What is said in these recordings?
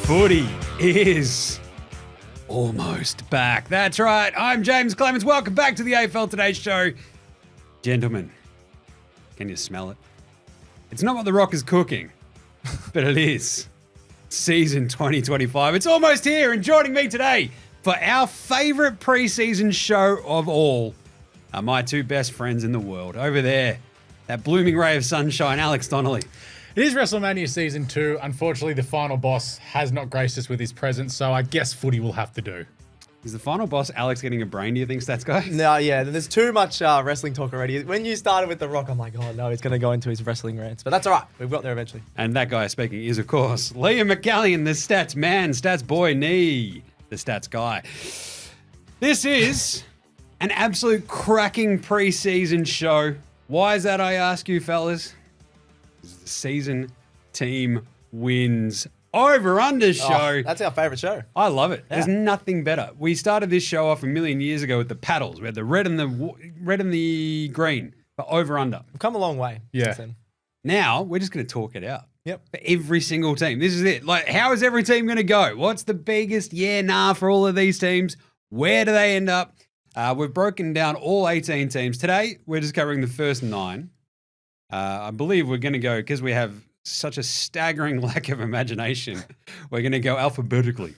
Footy is almost back. That's right. I'm Jaymz Clements. Welcome back to the AFL Today Show. Gentlemen, can you smell it? It's not what The Rock is cooking, but it is. Season 2025. It's almost here, and joining me today for our favourite pre-season show of all are my two best friends in the world. Over there, that blooming ray of sunshine, Alex Donnelly. It is WrestleMania Season 2. Unfortunately, the final boss has not graced us with his presence, so I guess footy will have to do. Is the final boss Alex getting a brain, do you think, Stats Guy? No, yeah, there's too much wrestling talk already. When you started with The Rock, I'm like, oh no, he's going to go into his wrestling rants. But that's all right. We've got there eventually. And that guy speaking is, of course, Liam McAllion, the stats man, stats boy, the stats guy. This is an absolute cracking pre-season show. Why is that, I ask you, fellas? This is the season team wins over-under show. Oh, that's our favourite show. I love it. Yeah. There's nothing better. We started this show off a million years ago with the paddles. We had the red and the green, but over-under. We've come a long way. Yeah. Since then. Now, we're just going to talk it out. Yep. For every single team. This is it. Like, how is every team going to go? What's the biggest yeah, for all of these teams? Where do they end up? We've broken down all 18 teams. Today, we're just covering the first 9. I believe we're going to go, because we have such a staggering lack of imagination, we're going to go alphabetically.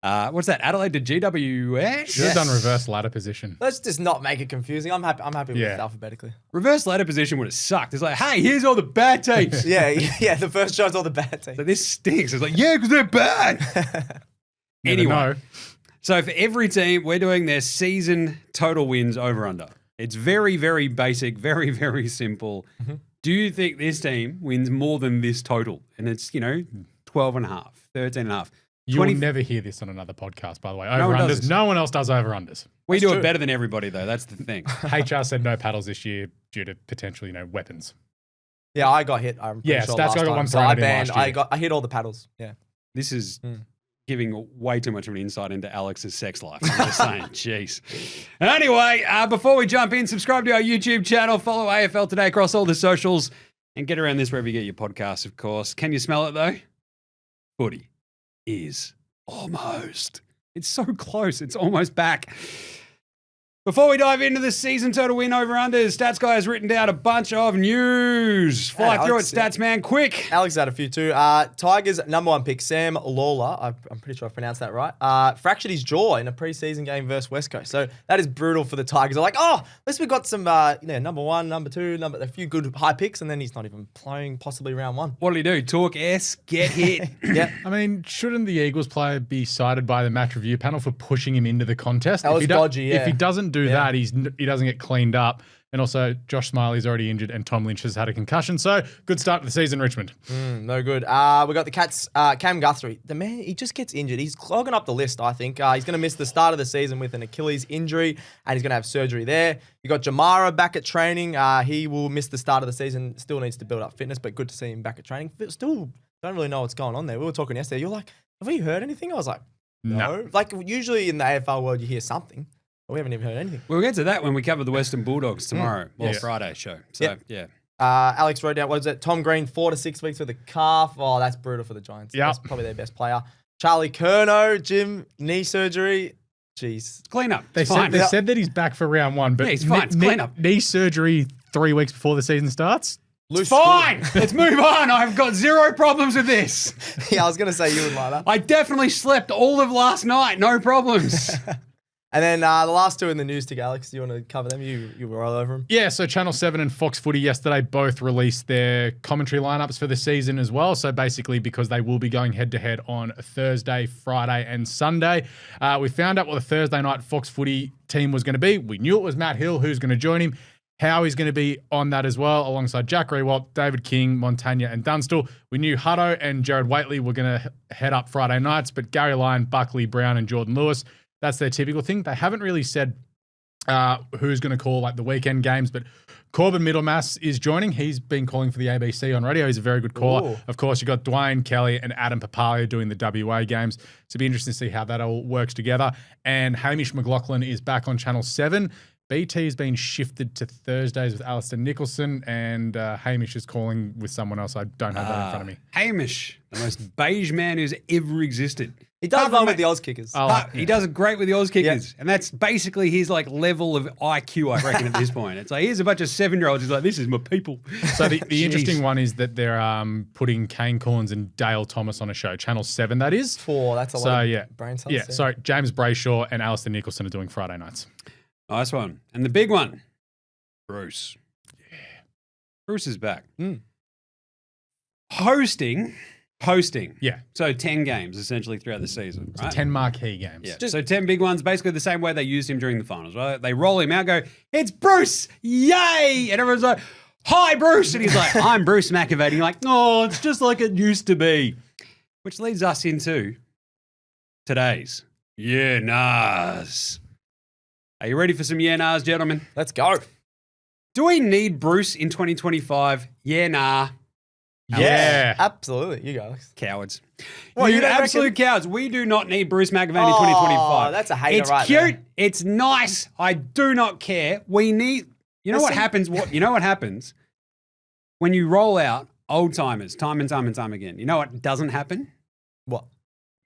What's that? Adelaide-GWS? Should have done reverse ladder position. Let's just not make it confusing. I'm happy with alphabetically. Reverse ladder position would have sucked. It's like, hey, here's all the bad teams. Yeah, the first show's all the bad teams. So this stinks. It's like, yeah, because they're bad. Anyway, so for every team, we're doing their season total wins over under. It's very, very basic, very, very simple. Mm-hmm. Do you think this team wins more than this total? And it's, 12 and a half, 13 and a half. You will never hear this on another podcast, by the way. No one Over-unders. does. No one else does over-unders. We do it better than everybody, though. That's the thing. HR said no paddles this year due to potential, weapons. Yeah, I got hit. I'm pretty sure Stats last got time. one So thrown I at him banned. last year. I hit all the paddles. Yeah. This is giving way too much of an insight into Alex's sex life. I'm just saying, jeez. Anyway, before we jump in, subscribe to our YouTube channel, follow AFL Today across all the socials, and get around this wherever you get your podcasts, of course. Can you smell it, though? Footy is almost. It's so close. It's almost back. Before we dive into the season total win over unders, Stats Guy has written down a bunch of news. Fly through it, Stats Man, quick. Alex had a few too. Tigers' number 1 pick, Sam Lawler, I'm pretty sure I pronounced that right, fractured his jaw in a preseason game versus West Coast. So that is brutal for the Tigers. They're like, oh, at least we got some, number 1, number 2, a few good high picks, and then he's not even playing possibly round 1. What'll he do? Talk S, get hit. Yeah. I mean, shouldn't the Eagles player be cited by the match review panel for pushing him into the contest? That was dodgy, yeah. If he doesn't do that, he doesn't get cleaned up. And also, Josh Smiley's already injured and Tom Lynch has had a concussion. So, good start to the season, Richmond. No good. We got the Cats, Cam Guthrie. The man, he just gets injured. He's clogging up the list, I think. He's going to miss the start of the season with an Achilles injury, and he's going to have surgery there. You got Jamara back at training. He will miss the start of the season. Still needs to build up fitness, but good to see him back at training. Still don't really know what's going on there. We were talking yesterday. You're like, have we heard anything? I was like, no. Like, usually in the AFL world, you hear something. But we haven't even heard anything. We'll get to that when we cover the Western Bulldogs tomorrow, or Friday show. So, yeah. Alex wrote down, what is it? Tom Green, 4 to 6 weeks with a calf. Oh, that's brutal for the Giants. Yeah. That's probably their best player. Charlie Curnow, Jim, knee surgery. Jeez. Clean up. They said that he's back for round 1, but he's fine. It's clean up. Knee surgery 3 weeks before the season starts? It's fine. Let's move on. I've got zero problems with this. Yeah, I was going to say you would like that. I definitely slept all of last night. No problems. And then the last 2 in the news to Alex. Do you want to cover them? You were all over them. Yeah, so Channel 7 and Fox Footy yesterday both released their commentary lineups for the season as well. So basically because they will be going head-to-head on Thursday, Friday and Sunday. We found out what the Thursday night Fox Footy team was going to be. We knew it was Matt Hill who's going to join him. How he's going to be on that as well, alongside Jack Rewalt, David King, Montagna, and Dunstall. We knew Hutto and Jared Waitley were going to head up Friday nights, but Gary Lyon, Buckley, Brown, and Jordan Lewis, that's their typical thing. They haven't really said who's going to call like the weekend games, but Corbin Middlemass is joining. He's been calling for the ABC on radio. He's a very good caller. Ooh. Of course, you've got Dwayne Kelly and Adam Papalia doing the WA games. So it'll be interesting to see how that all works together. And Hamish McLaughlin is back on Channel 7. BT has been shifted to Thursdays with Alistair Nicholson, and Hamish is calling with someone else. I don't have that in front of me. Hamish, the most beige man who's ever existed. He does well with the Oz kickers. He does great with the Oz kickers. And that's basically his like level of IQ, I reckon, at this point. It's like, here's a bunch of 7-year-olds. He's like, this is my people. So the interesting one is that they're putting Kane Corns and Dale Thomas on a show. Channel 7, that is. 4, that's a lot of brain cells. Yeah, so James Brayshaw and Alistair Nicholson are doing Friday nights. Nice one. And the big one, Bruce. Yeah. Bruce is back. Hosting. Yeah. So 10 games essentially throughout the season, right? 10 marquee games. Yeah. So 10 big ones, basically the same way they used him during the finals, right? They roll him out, go, it's Bruce, yay! And everyone's like, hi, Bruce. And he's like, I'm Bruce McAvaney. You're like, oh, it's just like it used to be. Which leads us into today's Yeah Nahs. Are you ready for some Yeah Nahs, gentlemen? Let's go. Do we need Bruce in 2025? Yeah, nah. Yeah. Absolutely. You go, Alex. Cowards. Well, you don't absolute reckon? cowards. We do not need Bruce McAvaney in 2025. That's a hater it's right cute. there. It's nice. I do not care. We need... You know what happens? You know what happens when you roll out old timers time and time and time again? You know what doesn't happen? What?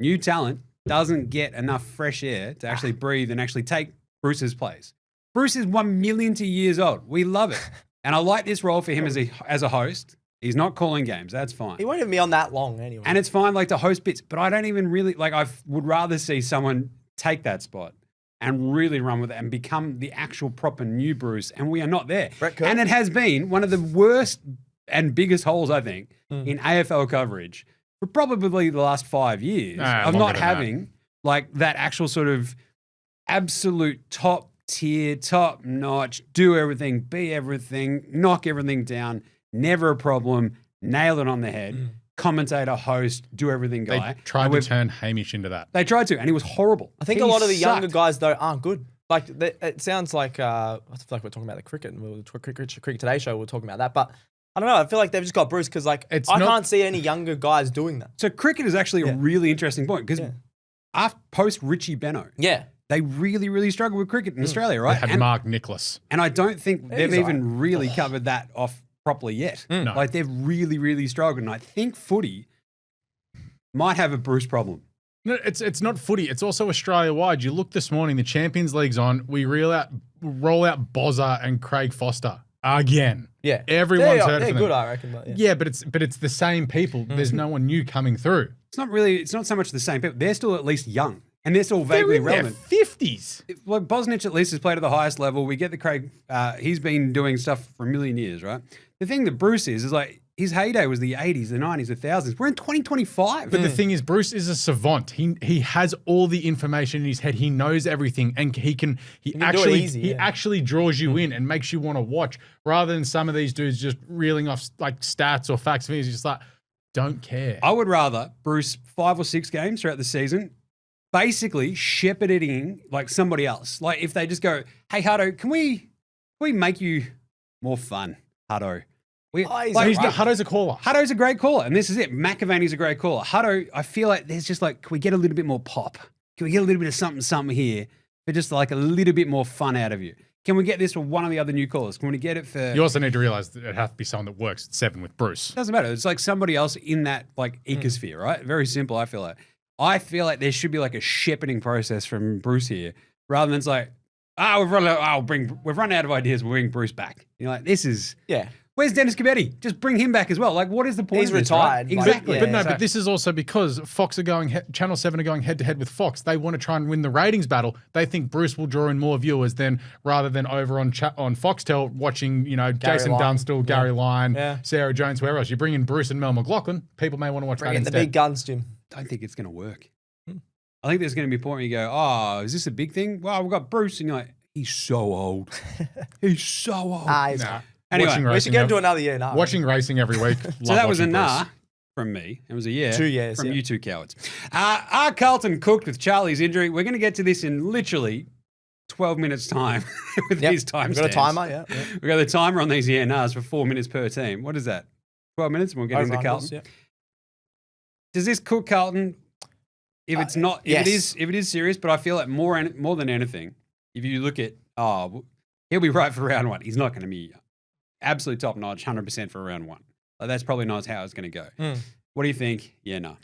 New talent doesn't get enough fresh air to actually breathe and actually take Bruce's place. Bruce is 1 million years old. We love it. And I like this role for him as a host. He's not calling games. That's fine. He won't even be on that long anyway. And it's fine like to host bits, but I don't even really, like I would rather see someone take that spot and really run with it and become the actual proper new Bruce. And we are not there. And it has been one of the worst and biggest holes, I think, in AFL coverage for probably the last 5 years of not having like that actual sort of absolute top tier, top notch, do everything, be everything, knock everything down, never a problem, nail it on the head, commentator, host, do everything guy. They tried to turn Hamish into that. They tried to, and he was horrible. I think a lot of the younger guys, though, aren't good. Like, it sounds like, I feel like we're talking about the cricket, and Cricket Today Show, we're talking about that, but I don't know, I feel like they've just got Bruce, because like, I can't see any younger guys doing that. So cricket is actually a really interesting point, because after post Richie Beno, they really, really struggle with cricket in Australia, right? They had Mark Nicholas. And I don't think they've even really covered that off properly yet. No. Like they've really, really struggled. And I think footy might have a Bruce problem. No, it's not footy. It's also Australia-wide. You look this morning, the Champions League's on. We roll out Bozza and Craig Foster again. Yeah. Everyone's heard they're from good, them. I reckon. But yeah, but it's the same people. There's no one new coming through. It's not so much the same people. They're still at least young. And they're still vaguely relevant. Their 50s. Like Bosnich at least has played at the highest level. We get the Craig. He's been doing stuff for a million years, right? The thing that Bruce is like his heyday was the 80s, the 90s, the 1000s. We're in 2025. But the thing is, Bruce is a savant. He has all the information in his head. He knows everything, and he actually draws you in and makes you want to watch, rather than some of these dudes just reeling off like stats or facts. He's just like, don't care. I would rather Bruce 5 or 6 games throughout the season, basically shepherding like somebody else. Like if they just go, hey Hutto, can we make you more fun, Hutto? Hutto's a caller. Hutto's a great caller, and this is it. McAvaney's a great caller. Hutto, I feel like there's just like, can we get a little bit more pop? Can we get a little bit of something here for just like a little bit more fun out of you? Can we get this for one of the other new callers? Can we get it for... You also need to realize that it has to be someone that works at 7 with Bruce. Doesn't matter. It's like somebody else in that like ecosphere, right? Very simple, I feel like. I feel like there should be like a shepherding process from Bruce here, rather than it's like, we've run out of ideas, we'll bring Bruce back. You're like, this is... Yeah. Where's Dennis Cobetti? Just bring him back as well. Like, what is the point? He's of this, retired. Right? Exactly. But this is also because Fox are going, Channel 7 are going head to head with Fox. They want to try and win the ratings battle. They think Bruce will draw in more viewers rather than over on Foxtel watching, Jason Dunstall, Gary Lyon, Sarah Jones, whoever else. You bring in Bruce and Mel McLaughlin, people may want to watch that instead. The big guns, Jim. I don't think it's going to work. I think there's going to be a point where you go, is this a big thing? Well, we've got Bruce, and you're like, he's so old. He's so old. Anyway, we should get into another year now. Watching racing every week. So that was a nah from me. It was a yeah. 2 years. From you two cowards. Are Carlton cooked with Charlie's injury? We're going to get to this in literally 12 minutes time with these timestamps. We've got a timer, yeah. We've got the timer on these yeah nahs for 4 minutes per team. What is that? 12 minutes and we'll get into Carlton. Yeah. Does this cook Carlton? If it's not, if it is serious, but I feel like more than anything, if you look at, he'll be right for round 1. He's not going to be absolute top notch, 100% for round 1. Like, that's probably not how it's going to go. What do you think? Yeah, no.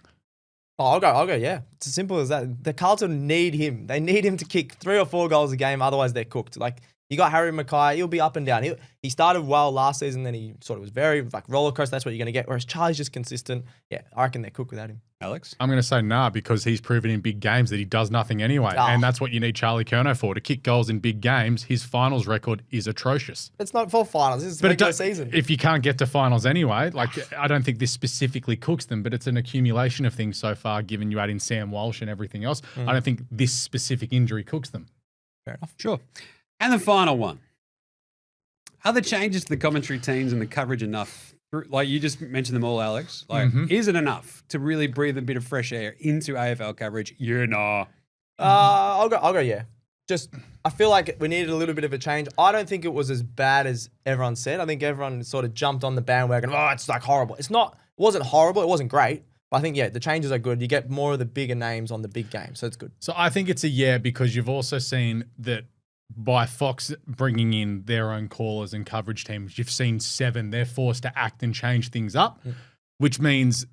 Oh, I'll go, yeah. It's as simple as that. The Carlton need him. They need him to kick 3 or 4 goals a game, otherwise they're cooked. Like, you got Harry Mackay, he'll be up and down. He started well last season, then he sort of was very, like, roller coaster. That's what you're going to get. Whereas Charlie's just consistent. Yeah, I reckon they're cooked without him. Alex? I'm going to say nah, because he's proven in big games that he does nothing anyway. And that's what you need Charlie Curnow for, to kick goals in big games. His finals record is atrocious. It's not for finals. This is regular season. If you can't get to finals anyway, like, I don't think this specifically cooks them, but it's an accumulation of things so far, given you add in Sam Walsh and everything else. I don't think this specific injury cooks them. Fair enough. Sure. And the final one. Are the changes to the commentary teams and the coverage enough? Like, you just mentioned them all, Alex. Like, is it enough to really breathe a bit of fresh air into AFL coverage? Yeah, nah. I'll go, yeah. Just, I feel like we needed a little bit of a change. I don't think it was as bad as everyone said. I think everyone sort of jumped on the bandwagon. Oh, it's like horrible. It wasn't horrible. It wasn't great. But I think, yeah, the changes are good. You get more of the bigger names on the big games, so it's good. So I think it's a yeah, because you've also seen that by Fox bringing in their own callers and coverage teams, you've seen 7. They're forced to act and change things up, which means,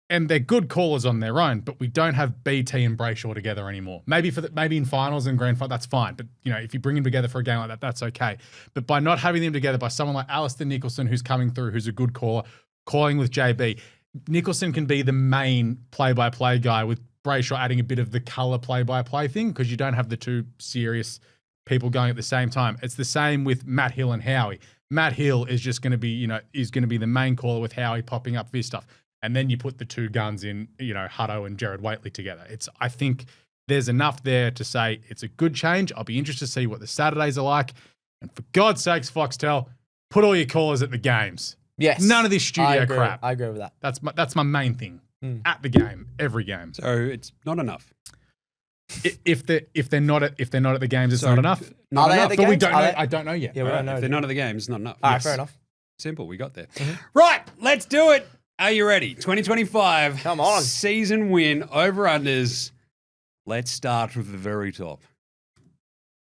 and they're good callers on their own, but we don't have BT and Brayshaw together anymore. Maybe in finals and grand final, that's fine. But, you know, if you bring them together for a game like that, that's okay. But by not having them together, by someone like Alistair Nicholson, who's coming through, who's a good caller, calling with JB, Nicholson can be the main play-by-play guy, with Brayshaw adding a bit of the colour play-by-play thing, because you don't have the two serious people going at the same time. It's the same with Matt Hill and Howie. Matt Hill is just going to be, is going to be the main caller, with Howie popping up for his stuff. And then you put the two guns in, Hutto and Jared Waitley together. I think there's enough there to say it's a good change. I'll be interested to see what the Saturdays are like. And for God's sakes, Foxtel, put all your callers at the games. Yes. None of this studio crap. I agree with that. That's my main thing. At the game, every game. So it's not enough. If they're not at the games, it's not enough. Are they at the games? But we don't know. I don't know yet. Yeah, we don't know. If they're not at the games, it's not enough. All right, fair enough. Simple. We got there. Right, let's do it. Are you ready? 2025. Come on. Season win, over-unders. Let's start with the very top.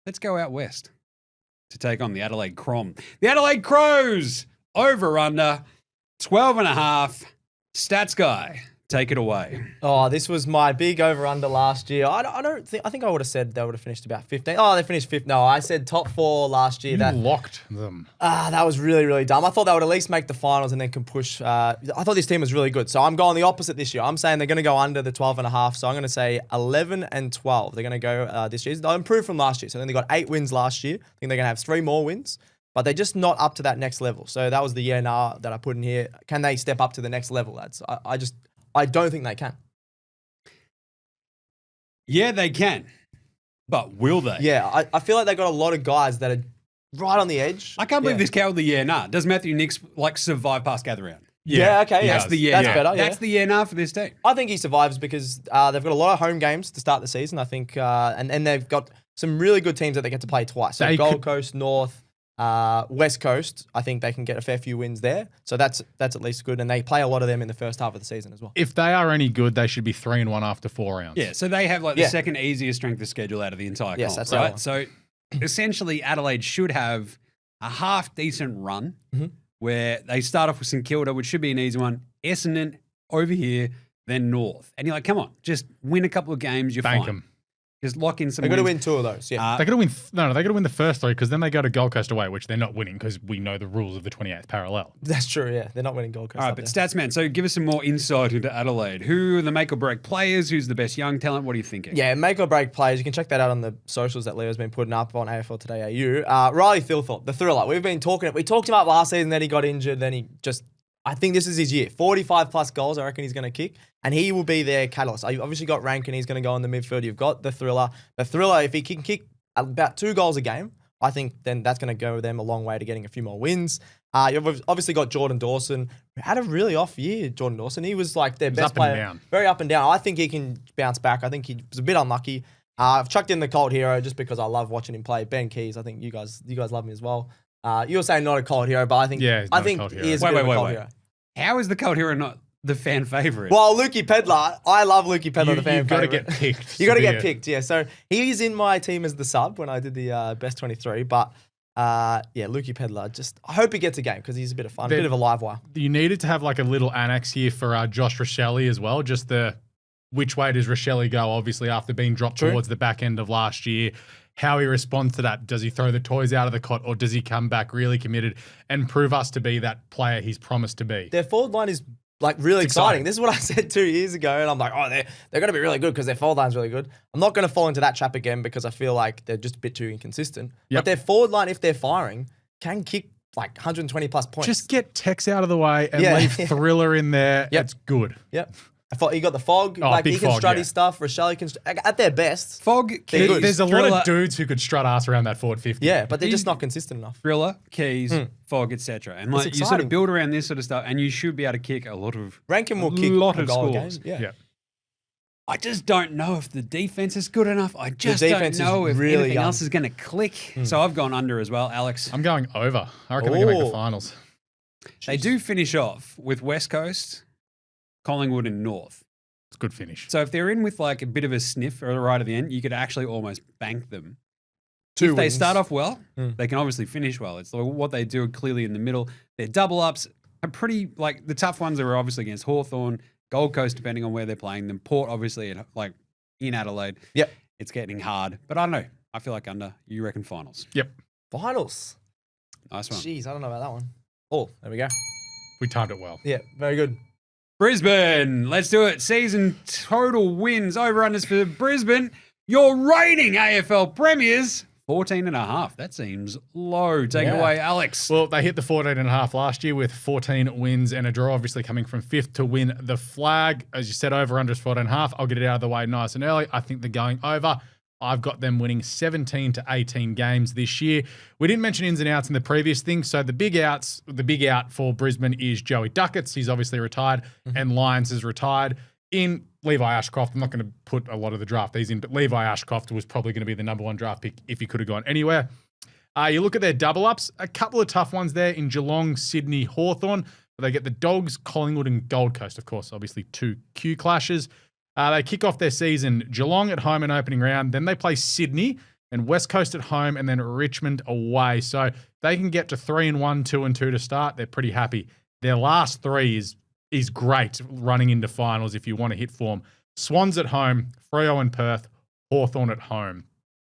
Let's go out west to take on the Adelaide Crom. The Adelaide Crows, over-under, 12.5. Stats guy, take it away. Oh, this was my big over-under last year. I think I would have said they would have finished about 15. Oh, they finished 5th. No, I said top 4 last year. You locked them. That was really, really dumb. I thought they would at least make the finals and then can push. I thought this team was really good. So I'm going the opposite this year. I'm saying they're going to go under the 12.5. So I'm going to say 11 and 12. They're going to go this year. They'll improve from last year. So then they got 8 wins last year. I think they're going to have 3 more wins. But they're just not up to that next level. So that was the year now that I put in here. Can they step up to the next level, lads? I don't think they can. Yeah, they can. But will they? Yeah, I feel like they got a lot of guys that are right on the edge. I can't believe this cowardly yeah nah. Does Matthew Nicks survive past gather round? Yeah, okay. That's the yeah. That's better. That's the yeah nah for this team. I think he survives because they've got a lot of home games to start the season, I think. And they've got some really good teams that they get to play twice. So Gold Coast, North, West Coast, I think they can get a fair few wins there. So that's at least good. And they play a lot of them in the first half of the season as well. If they are any good, they should be 3-1 after 4 rounds. Yeah, so they have the second easiest strength of schedule out of the entire comp, that's right? So essentially Adelaide should have a half decent run where they start off with St Kilda, which should be an easy one. Essendon over here, then North. And you're like, come on, just win a couple of games, you're fine. Them. Just lock in some They're going to win 2 of those, yeah. They got to win. They got to win the first 3 because then they go to Gold Coast away, which they're not winning because we know the rules of the 28th parallel. That's true, yeah. They're not winning Gold Coast. All right, but Statsman, so give us some more insight into Adelaide. Who are the make or break players? Who's the best young talent? What are you thinking? Yeah, make or break players. You can check that out on the socials that Leo's been putting up on AFL Today AU. Riley Thilthorpe, the thriller. We talked about last season, then he got injured, then he just... I think this is his year. 45 plus goals, I reckon he's going to kick. And he will be their catalyst. You've obviously got Rankin, he's going to go in the midfield. You've got the thriller. The thriller, if he can kick about 2 goals a game, I think then that's going to go with them a long way to getting a few more wins. You've obviously got Jordan Dawson, who had a really off year, Jordan Dawson. He was like their best player. Down. Very up and down. I think he can bounce back. I think he was a bit unlucky. I've chucked in the cult hero just because I love watching him play. Ben Keys, I think you guys love him as well. You were saying not a cult hero, but I think he is a bit of a cult hero. How is the cult hero not the fan favourite? Well, Lukey Pedlar, I love Lukey Pedlar, the fan favourite. You've got to get picked. You got to get picked, yeah. So he's in my team as the sub when I did the best 23, but Lukey Pedler. I hope he gets a game because he's a bit of fun, a bit of a live wire. You needed to have like a little annex here for Josh Rochelle as well. Just which way does Rochelle go, obviously, after being dropped towards the back end of last year. How he responds to that. Does he throw the toys out of the cot or does he come back really committed and prove us to be that player he's promised to be? Their forward line is like really exciting. This is what I said 2 years ago, and I'm like, oh, they're going to be really good because their forward line's really good. I'm not going to fall into that trap again because I feel like they're just a bit too inconsistent. But their forward line, if they're firing, can kick like 120 plus points. Just get Tex out of the way and leave Thriller in there. It's good. Yep. I thought you got the Fog. He can strut his stuff. Rochelle can at their best. Fog, Keys, there's a lot of dudes who could strut ass around that forward 50. Yeah, but they're just not consistent enough. Thriller, Keys, Fog, etc. And like you sort of build around this sort of stuff, and you should be able to kick a lot of Rankin will kick lot a of goal scores. A game. Yeah. I just don't know if the defense is good enough. I just don't know if really anything else is going to click. So I've gone under as well, Alex. I'm going over. I reckon they can make the finals. They do finish off with West Coast, Collingwood, and North. It's a good finish. So if they're in with like a bit of a sniff right at the end, you could actually almost bank them. If they start off well, they can obviously finish well. It's like what they do clearly in the middle. Their double ups are pretty, like the tough ones are obviously against Hawthorn, Gold Coast, depending on where they're playing them. Port, obviously, like in Adelaide. Yep. It's getting hard. But I don't know. I feel like under. You reckon finals? Yep. Finals. Nice one. Jeez, I don't know about that one. Oh, there we go. We timed it well. Yeah, very good. Brisbane, let's do it. Season total wins, over-unders for Brisbane. Your reigning AFL premiers, 14.5. That seems low. Take it away, Alex. Well, they hit the 14.5 last year with 14 wins and a draw, obviously coming from 5th to win the flag. As you said, over-unders 14.5. I'll get it out of the way nice and early. I think they're going over. I've got them winning 17 to 18 games this year. We didn't mention ins and outs in the previous thing. So the big out for Brisbane is Joey Ducketts. He's obviously retired, and Lyons is retired. In Levi Ashcroft, I'm not going to put a lot of the draft these in, but Levi Ashcroft was probably going to be the number 1 draft pick if he could have gone anywhere. You look at their double ups, a couple of tough ones there in Geelong, Sydney, Hawthorn. But they get the Dogs, Collingwood, and Gold Coast, of course, obviously 2 Q clashes. They kick off their season Geelong at home in opening round. Then they play Sydney and West Coast at home and then Richmond away. So they can get to 3-1, 2-2 to start. They're pretty happy. Their last 3 is great running into finals if you want to hit form. Swans at home, Freo and Perth, Hawthorn at home.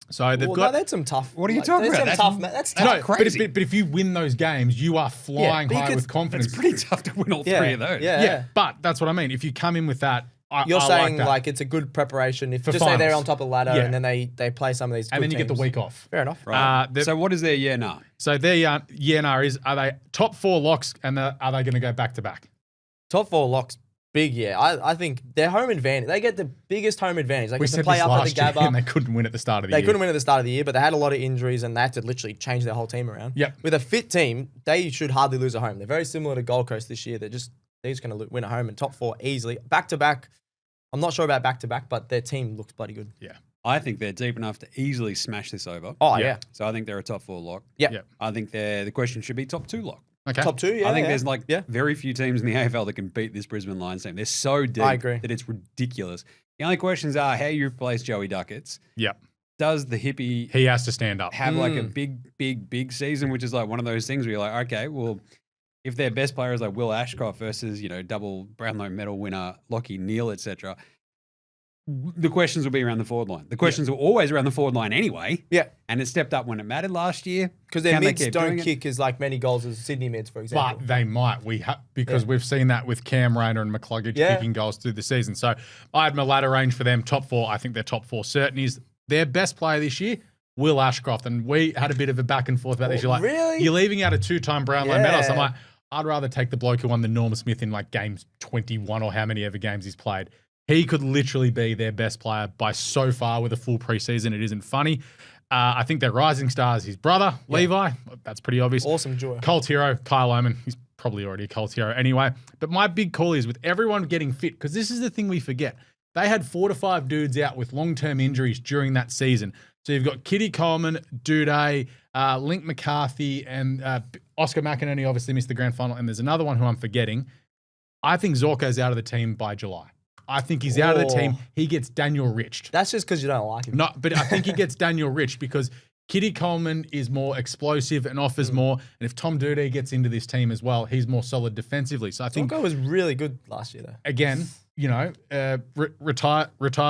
So they've got... That's some tough... What are you talking about? That's tough. Crazy. But if you win those games, you are flying high with confidence. It's pretty tough to win all 3 of those. Yeah, but that's what I mean. If you come in with that... You're saying like it's a good prepreparation. If just say they're on top of the ladder and then they play some of these good and then you teams. get the week off. Fair enough. Right. So what is their year now? So their year now is, are they top 4 locks and are they going to go back to back? Top 4 locks, big year. I think their home advantage. They get the biggest home advantage. They get to play up at the Gabba. And they couldn't win at the start of the year. They couldn't win at the start of the year, but they had a lot of injuries and they had to literally change their whole team around. Yep. With a fit team, they should hardly lose at home. They're very similar to Gold Coast this year. They're just going to win at home and top 4 easily. Back to back. I'm not sure about back-to-back, but their team looks bloody good. Yeah. I think they're deep enough to easily smash this over. Oh, yeah. So I think they're a top 4 lock. Yeah. I think the question should be top 2 lock. Okay. Top 2, yeah. I think there's very few teams in the AFL that can beat this Brisbane Lions team. They're so deep that it's ridiculous. The only questions are how you replace Joey Ducketts. Yeah. Does the hippie... He has to stand up. Have like a big season, which is like one of those things where you're like, okay, well... If their best player is like Will Ashcroft versus, double Brownlow medal winner Lockie Neal, etc., the questions will be around the forward line. The questions were always around the forward line anyway. Yeah. And it stepped up when it mattered last year. Because their mids don't kick as like many goals as Sydney mids, for example. But they might. Because we've seen that with Cam Rayner and McCluggage kicking goals through the season. So I had my ladder range for them. Top 4. I think they're top 4 certain is their best player this year, Will Ashcroft. And we had a bit of a back and forth about this. You're like, really? You're leaving out a 2-time Brownlow medalist. I'm like, I'd rather take the bloke who won the Norm Smith in like games 21 or how many ever games he's played. He could literally be their best player by so far with a full preseason. It isn't funny. I think their rising star is his brother, Levi. That's pretty obvious. Awesome joy. Cult hero, Kyle Oman. He's probably already a cult hero anyway. But my big call is with everyone getting fit, because this is the thing we forget. They had 4 to 5 dudes out with long-term injuries during that season. So you've got Kitty Coleman, Duday, Link McCarthy, and Oscar McInerney obviously missed the grand final. And there's another one who I'm forgetting. I think Zorko's out of the team by July. I think he's out of the team. He gets Daniel Riched. That's just because you don't like him. No, but I think he gets Daniel Riched because Kitty Coleman is more explosive and offers more. And if Tom Doedee gets into this team as well, he's more solid defensively. So I think Tonko was really good last year, though. again, retire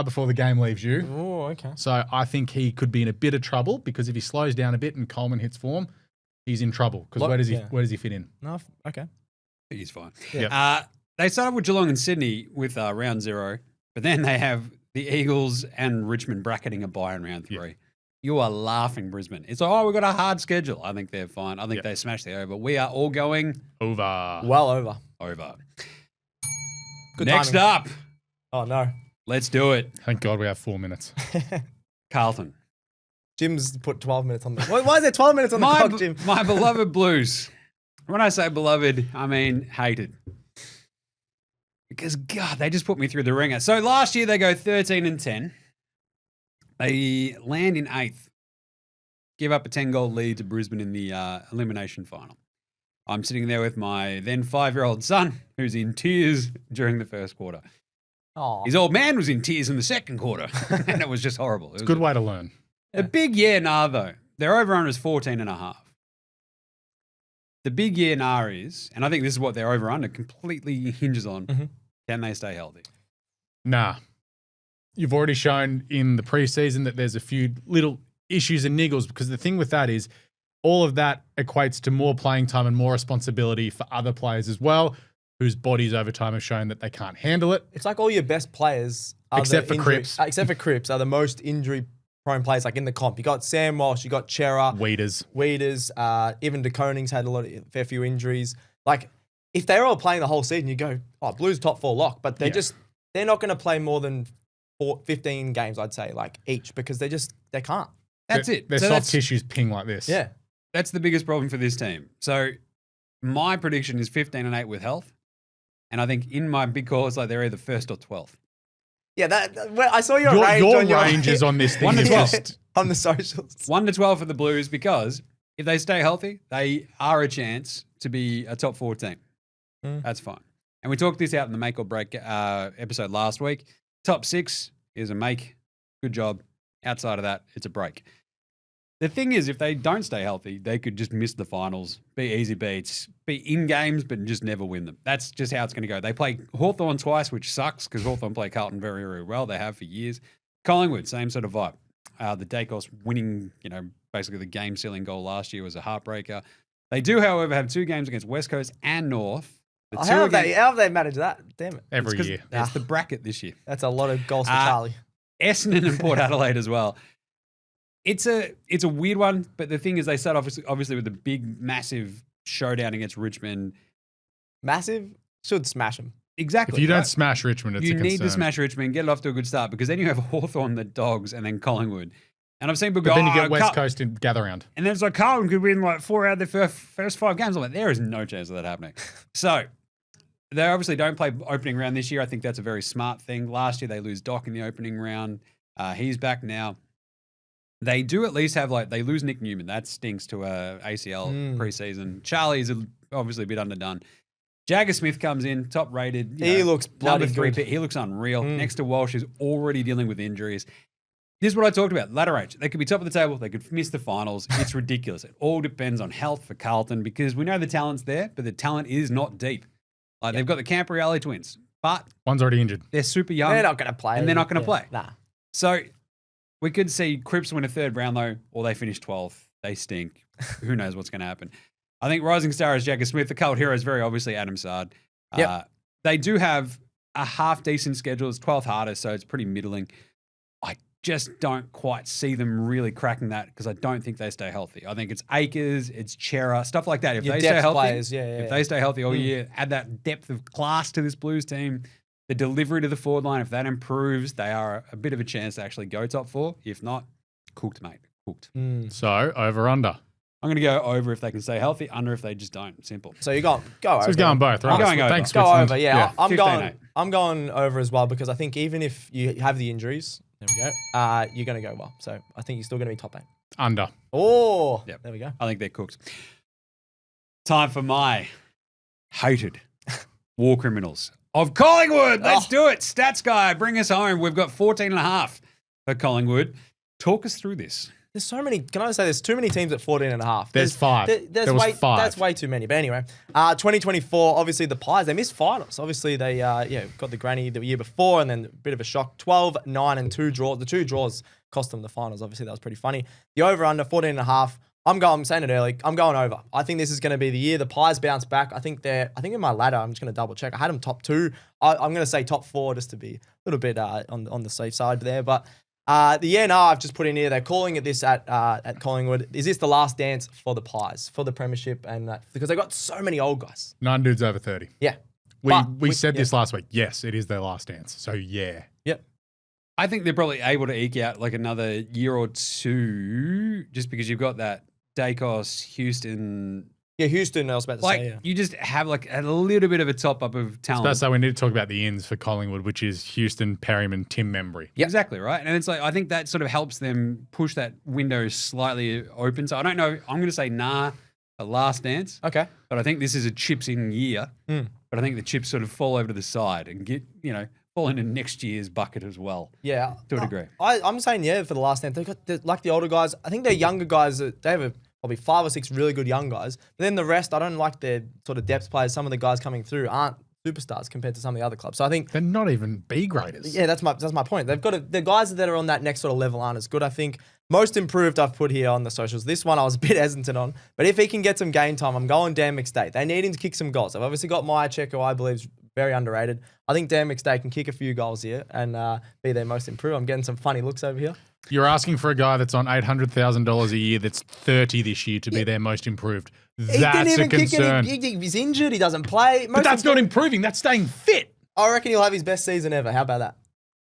before the game leaves you. Oh, okay. So I think he could be in a bit of trouble because if he slows down a bit and Coleman hits form, he's in trouble. Because where does he fit in? No, okay. He's fine. Yeah. They started with Geelong and Sydney with round 0, but then they have the Eagles and Richmond bracketing a bye in round 3. Yeah. You are laughing, Brisbane. It's like, we've got a hard schedule. I think they're fine. I think they smashed the over. We are all going Over. Well over. over. Good Next timing. up, Oh, no. let's do it. Thank God we have 4 minutes. Carlton. Jim's put 12 minutes on the... Why is there 12 minutes on the clock, Jim? My beloved Blues. When I say beloved, I mean hated. Because, God, they just put me through the ringer. So last year they go 13-10. They land in 8th. Give up a 10-goal lead to Brisbane in the elimination final. I'm sitting there with my then 5-year-old son, who's in tears during the first quarter. Oh, His old man was in tears in the second quarter, and it was just horrible. It's a good way to learn. A big year nah, though. Their over-under is 14.5. The big year nah is, and I think this is what their over-under completely hinges on, can they stay healthy? Nah. You've already shown in the preseason that there's a few little issues and niggles because the thing with that is all of that equates to more playing time and more responsibility for other players as well, whose bodies over time have shown that they can't handle it. it's like all your best players... Except for Cripps. Except for Cripps are the most injury-prone players, like in the comp. You got Sam Walsh, you got Chera, Weeders. even De Koning's had fair few injuries. Like, if they're all playing the whole season, you go, Blues top 4 lock. But they're not going to play more than 15 games, I'd say, like each, because they can't. That's it. Their soft tissues ping like this. Yeah. That's the biggest problem for this team. So my prediction is 15-8 with health. And I think in my big call, it's like they're either 1st or 12th. Yeah, I saw your range ranges on this thing 1 to is 12. just on the socials. 1 to 12 for the Blues because if they stay healthy, they are a chance to be a top 4 team. That's fine. And we talked this out in the make or break episode last week. Top 6 is a make. Good job. Outside of that, it's a break. The thing is, if they don't stay healthy, they could just miss the finals, be easy beats, be in games, but just never win them. That's just how it's going to go. They play Hawthorn twice, which sucks because Hawthorn play Carlton very, very well. They have for years. Collingwood, same sort of vibe. The Dacos winning, basically the game-sealing goal last year was a heartbreaker. They do, however, have 2 games against West Coast and North. How have they managed that? Damn it. every year. It's the bracket this year. That's a lot of goals for Charlie. Essendon and Port Adelaide as well. It's a weird one, but the thing is they start obviously with a big, massive showdown against Richmond. Massive? Should smash them. Exactly. If you don't smash Richmond, it's a you concern. need to smash Richmond, get it off to a good start, because then you have Hawthorn, the Dogs, and then Collingwood. And I've seen people But go, then you get West Coast in gather round. and then it's like Carlton could win like 4 out of their first 5 games. I'm like, there is no chance of that happening. So they obviously don't play opening round this year. I think that's a very smart thing. Last year they lose Doc in the opening round. He's back now. They do at least have they lose Nick Newman. That stinks to a ACL preseason. Charlie's obviously a bit underdone. Jagger Smith comes in, top rated. He looks bloody number 3 good. pick. He looks unreal. Next to Walsh, is already dealing with injuries. This is what I talked about. Ladder age. They could be top of the table. They could miss the finals. It's ridiculous. It all depends on health for Carlton because we know the talent's there, but the talent is not deep. They've got the Camporelli twins, but One's already injured. they're super young. They're not going to play. And they're not going to play. Nah. So we could see Cripps win a 3rd round, though, or they finish 12th. They stink. Who knows what's going to happen? I think rising star is Jagger Smith. The cult hero is very obviously Adam Sard. They do have a half-decent schedule. It's 12th hardest, so it's pretty middling. I just don't quite see them really cracking that because I don't think they stay healthy. I think it's Akers, it's Chera, stuff like that. If Your they stay depth healthy, players, they stay healthy all year, add that depth of class to this Blues team, the delivery to the forward line, if that improves, they are a bit of a chance to actually go top 4. If not, cooked, mate. Cooked. So, over under. I'm going to go over if they can stay healthy, under if they just don't. Simple. So you go over. So he's going both, right? I'm going over. Thanks, Go Switzerland. over, yeah. I'm 15-8. going over as well because I think even if you have the injuries, there we go, you're going to go well. So I think you're still going to be top 8. Under. Oh, Yep. There we go. I think they're cooked. Time for my hated war criminals of Collingwood. Let's do it. Stats guy, bring us home. We've got 14.5 for Collingwood. Talk us through this. There's so many. Can I say there's too many teams at 14.5? There's 5. There was 5. That's way too many. But anyway, 2024, obviously the Pies, they missed finals. Obviously they got the granny the year before and then a bit of a shock. 12, 9 and 2 draws. The 2 draws cost them the finals. Obviously that was pretty funny. The over-under 14.5. I'm saying it early. I'm going over. I think this is going to be the year the Pies bounce back. I think in my ladder, I'm just going to double check. I had them top 2. I'm going to say top 4 just to be a little bit on the safe side there. But I've just put in here. They're calling it this at Collingwood. Is this the last dance for the Pies for the premiership? And because they got so many old guys. 9 dudes over 30. Yeah, we said this last week. Yes, it is their last dance. So yeah. Yep. I think they're probably able to eke out like another year or two, just because you've got that Dacos, Houston. Yeah, Houston, I was about to say, yeah. You just have like a little bit of a top up of talent. That's why we need to talk about the ins for Collingwood, which is Houston, Perryman, Tim Membry. Yep. Exactly, right? And it's like, I think that sort of helps them push that window slightly open. So I don't know. I'm going to say a last dance. Okay. But I think this is a chips in year. But I think the chips sort of fall over to the side and fall into next year's bucket as well. Yeah. To a degree. I'm saying, for the last dance. They've got like the older guys. I think they're younger guys. They have probably 5 or 6 really good young guys. But then the rest, I don't like their sort of depth players. Some of the guys coming through aren't superstars compared to some of the other clubs. So I think they're not even B graders. Yeah, that's my point. They've got the guys that are on that next sort of level aren't as good. I think most improved I've put here on the socials. This one I was a bit hesitant on, but if he can get some game time, I'm going Dan McStay. They need him to kick some goals. I've obviously got Myercheck, who I believe is very underrated. I think Dan McStay can kick a few goals here and be their most improved. I'm getting some funny looks over here. You're asking for a guy that's on $800,000 a year that's 30 this year to be their most improved. That's a concern. He's injured. He doesn't play. But that's not improving. That's staying fit. I reckon he'll have his best season ever. How about that?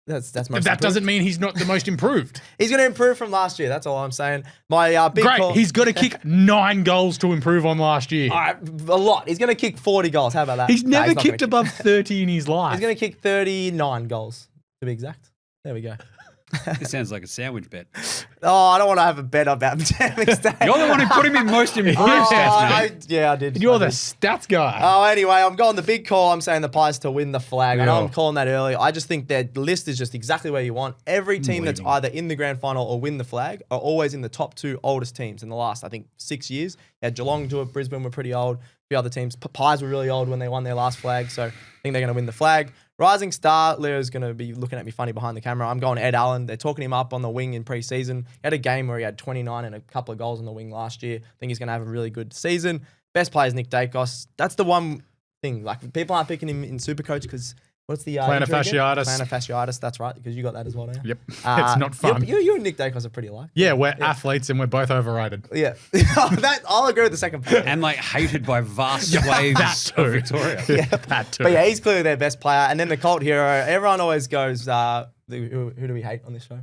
That's most that improved. doesn't mean he's not the most improved. He's going to improve from last year. That's all I'm saying. My big Great. call. He's got to kick 9 goals to improve on last year. All right, a lot. He's going to kick 40 goals. How about that? He's never kicked above 30 in his life. He's going to kick 39 goals, to be exact. There we go. This sounds like a sandwich bet. Oh, I don't want to have a bet about Dan McStay. You're the one who put him in most improved stats, mate. I did. You're the stats guy. Oh, anyway, I'm going the big call. I'm saying the Pies to win the flag. I know I'm calling that early. I just think their list is just exactly where you want. Every team that's either in the grand final or win the flag are always in the top 2 oldest teams in the last, I think, 6 years. Yeah, Geelong do it. Brisbane were pretty old. A few other teams. Pies were really old when they won their last flag, so I think they're going to win the flag. Rising star, Leo's going to be looking at me funny behind the camera. I'm going Ed Allen. They're talking him up on the wing in pre-season. He had a game where he had 29 and a couple of goals on the wing last year. I think he's going to have a really good season. Best player is Nick Dacos. That's the one thing. Like, people aren't picking him in Supercoach because what's the plantar fasciitis. Plantar fasciitis. That's right, because you got that as well now. Yep. It's not fun. You and Nick Dacos are pretty alike. Yeah, we're athletes and we're both overrated. Yeah. I'll agree with the second part. And like hated by vast swathes of Victoria. Yeah, that too. But yeah, he's clearly their best player. And then the cult hero. Everyone always goes, who do we hate on this show?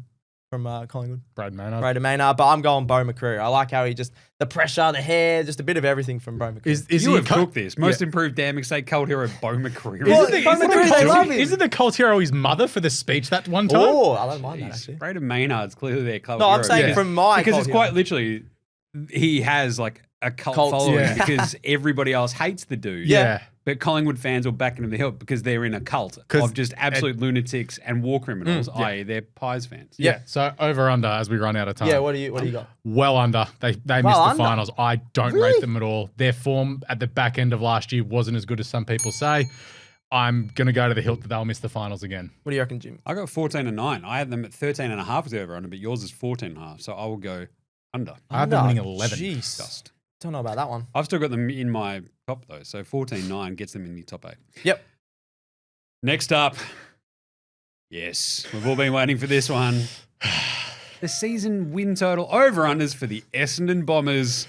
From Collingwood. Brad Maynard. But I'm going Bo McCreary. I like how he just, the pressure, the hair, just a bit of everything from Bo McCreary. Is you have cooked this. Most improved Dan McStay cult hero Bo McCreary. Isn't the cult hero his mother for the speech that one time? Oh, I don't mind that actually. Braden Maynard's clearly their cult hero. No, I'm saying from my because cult it's hero. quite literally, he has like a cult following because everybody else hates the dude. Yeah. But Collingwood fans will back him to the hilt because they're in a cult of just absolute lunatics and war criminals, i.e. they're Pies fans. Yeah. So over under as we run out of time. Yeah, what do you got? Well under. They missed the finals. I don't rate them at all. Their form at the back end of last year wasn't as good as some people say. I'm going to go to the hilt that they'll miss the finals again. What do you reckon, Jim? I got 14-9. I had them at 13.5 as the over under, but yours is 14.5. So I will go under. I had them winning 11. Jeez. Dust. Don't know about that one. I've still got them in my top though. So 14-9 gets them in the top 8. Yep. Next up. Yes, we've all been waiting for this one. The season win total over-unders for the Essendon Bombers.